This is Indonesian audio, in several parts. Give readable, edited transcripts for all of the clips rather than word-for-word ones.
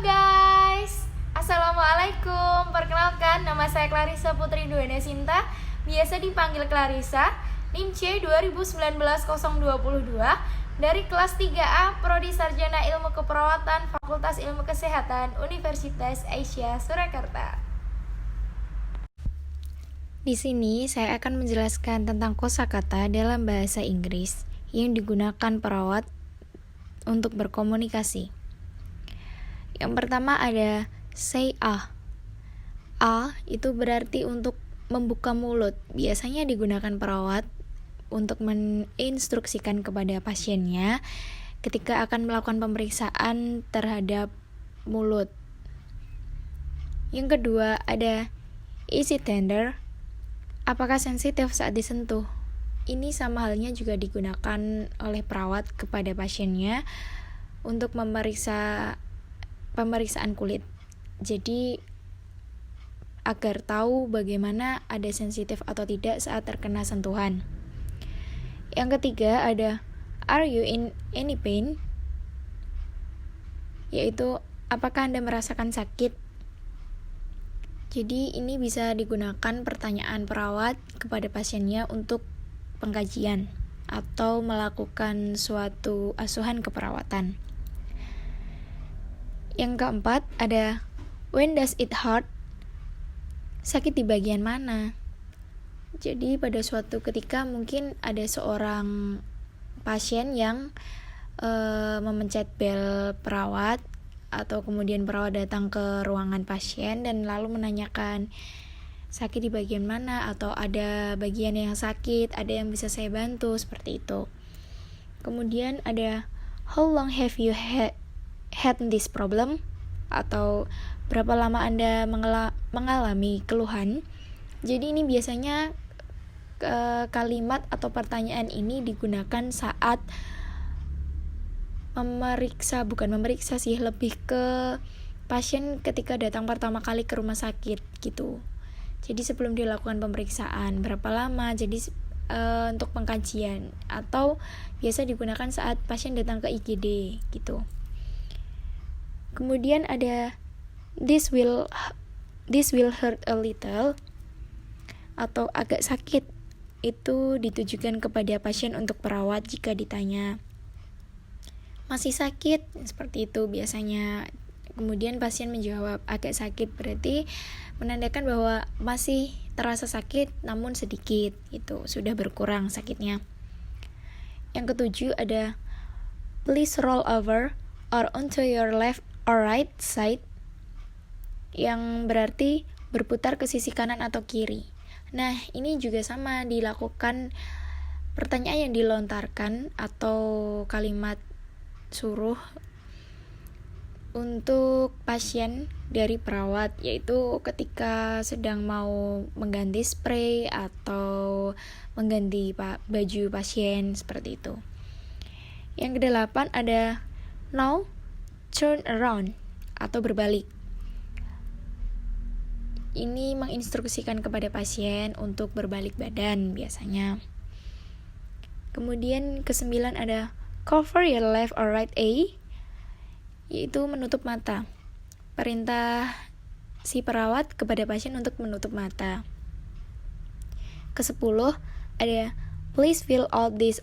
guys, Assalamualaikum. Perkenalkan, nama saya Clarissa Putri Duena Sinta, biasa dipanggil Clarissa, NIM C 2019-022, dari kelas 3A, Prodi Sarjana Ilmu Keperawatan, Fakultas Ilmu Kesehatan, Universitas Aisyah Surakarta. Di sini saya akan menjelaskan tentang kosakata dalam bahasa Inggris yang digunakan perawat untuk berkomunikasi. Yang pertama ada say a. A itu berarti untuk membuka mulut. Biasanya digunakan perawat untuk menginstruksikan kepada pasiennya ketika akan melakukan pemeriksaan terhadap mulut. Yang kedua ada is it tender? Apakah sensitif saat disentuh? Ini sama halnya juga digunakan oleh perawat kepada pasiennya untuk pemeriksaan kulit. Jadi agar tahu bagaimana ada sensitif atau tidak saat terkena sentuhan. Yang ketiga ada are you in any pain? Yaitu apakah Anda merasakan sakit? Jadi ini bisa digunakan pertanyaan perawat kepada pasiennya untuk pengkajian atau melakukan suatu asuhan keperawatan. Yang keempat ada when does it hurt? Sakit di bagian mana? Jadi pada suatu ketika mungkin ada seorang pasien yang memencet bel perawat, atau kemudian perawat datang ke ruangan pasien dan lalu menanyakan sakit di bagian mana, atau ada bagian yang sakit, ada yang bisa saya bantu, seperti itu. Kemudian ada how long have you had this problem, atau berapa lama Anda mengalami keluhan. Jadi ini biasanya kalimat atau pertanyaan ini digunakan saat bukan memeriksa sih, lebih ke pasien ketika datang pertama kali ke rumah sakit gitu. Jadi sebelum dilakukan pemeriksaan berapa lama, jadi untuk pengkajian, atau biasa digunakan saat pasien datang ke IGD gitu. Kemudian ada this will hurt a little, atau agak sakit. Itu ditujukan kepada pasien untuk perawat jika ditanya masih sakit, seperti itu biasanya. Kemudian pasien menjawab agak sakit, berarti menandakan bahwa masih terasa sakit namun sedikit, itu sudah berkurang sakitnya. Yang ketujuh ada please roll over or onto your left or right side, yang berarti berputar ke sisi kanan atau kiri. Nah, ini juga sama dilakukan pertanyaan yang dilontarkan atau kalimat suruh untuk pasien dari perawat, yaitu ketika sedang mau mengganti spray atau mengganti baju pasien, seperti itu. Yang kedelapan ada now turn around, atau berbalik. Ini menginstruksikan kepada pasien untuk berbalik badan biasanya. Kemudian kesembilan ada cover your left or right eye, yaitu menutup mata. Perintah si perawat kepada pasien untuk menutup mata. Kesepuluh ada please fill out this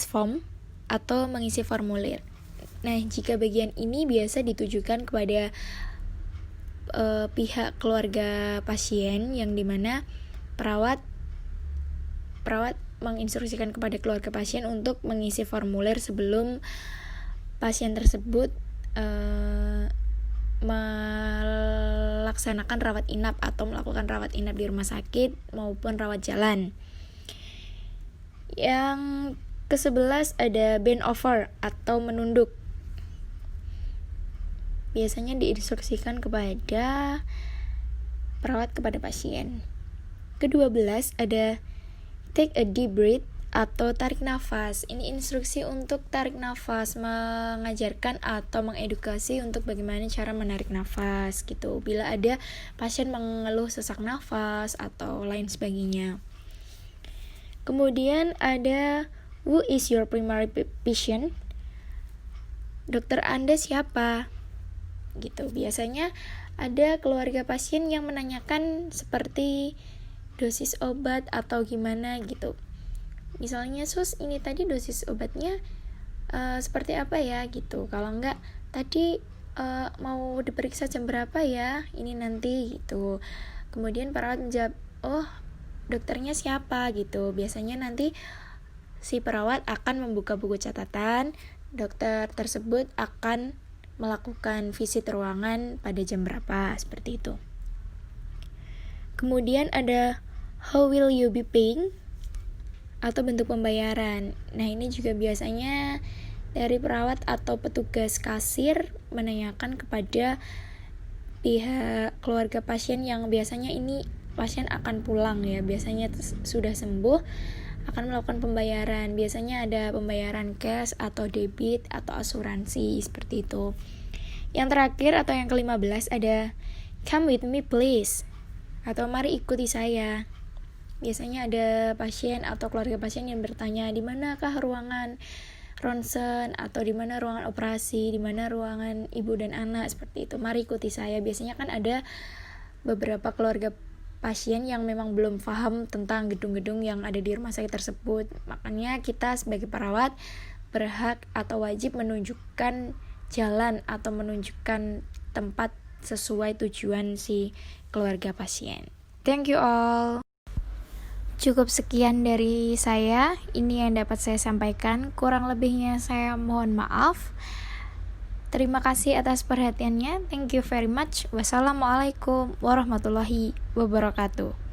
form, atau mengisi formulir. Nah, jika bagian ini biasa ditujukan kepada pihak keluarga pasien, yang dimana perawat menginstruksikan kepada keluarga pasien untuk mengisi formulir sebelum pasien tersebut melaksanakan rawat inap atau melakukan rawat inap di rumah sakit maupun rawat jalan. Yang ke-11 ada bend over, atau menunduk. Biasanya diinstruksikan kepada perawat kepada pasien. Ke-12 ada take a deep breath, atau tarik nafas. Ini instruksi untuk tarik nafas, mengajarkan atau mengedukasi untuk bagaimana cara menarik nafas gitu. Bila ada pasien mengeluh sesak nafas atau lain sebagainya. Kemudian ada who is your primary patient? Dokter Anda siapa? gitu. Biasanya ada keluarga pasien yang menanyakan seperti dosis obat atau gimana gitu. Misalnya, sus, ini tadi dosis obatnya seperti apa ya gitu. Kalau enggak, tadi mau diperiksa jam berapa ya, ini nanti gitu. Kemudian perawat menjawab, oh, dokternya siapa gitu. Biasanya nanti si perawat akan membuka buku catatan, dokter tersebut akan melakukan visit ruangan pada jam berapa, seperti itu. Kemudian ada how will you be paying atau bentuk pembayaran. Nah, ini juga biasanya dari perawat atau petugas kasir menanyakan kepada pihak keluarga pasien yang biasanya ini pasien akan pulang ya, biasanya sudah sembuh, akan melakukan pembayaran. Biasanya ada pembayaran cash atau debit atau asuransi, seperti itu. Yang terakhir atau yang ke-15 ada come with me please atau mari ikuti saya. Biasanya ada pasien atau keluarga pasien yang bertanya, di manakah ruangan ronsen atau di mana ruangan operasi, di mana ruangan ibu dan anak, seperti itu. Mari ikuti saya. Biasanya kan ada beberapa keluarga pasien yang memang belum paham tentang gedung-gedung yang ada di rumah sakit tersebut. Makanya kita sebagai perawat berhak atau wajib menunjukkan jalan atau menunjukkan tempat sesuai tujuan si keluarga pasien. Thank you all. Cukup sekian dari saya. Ini yang dapat saya sampaikan. Kurang lebihnya saya mohon maaf. Terima kasih atas perhatiannya. Thank you very much. Wassalamualaikum warahmatullahi wabarakatuh.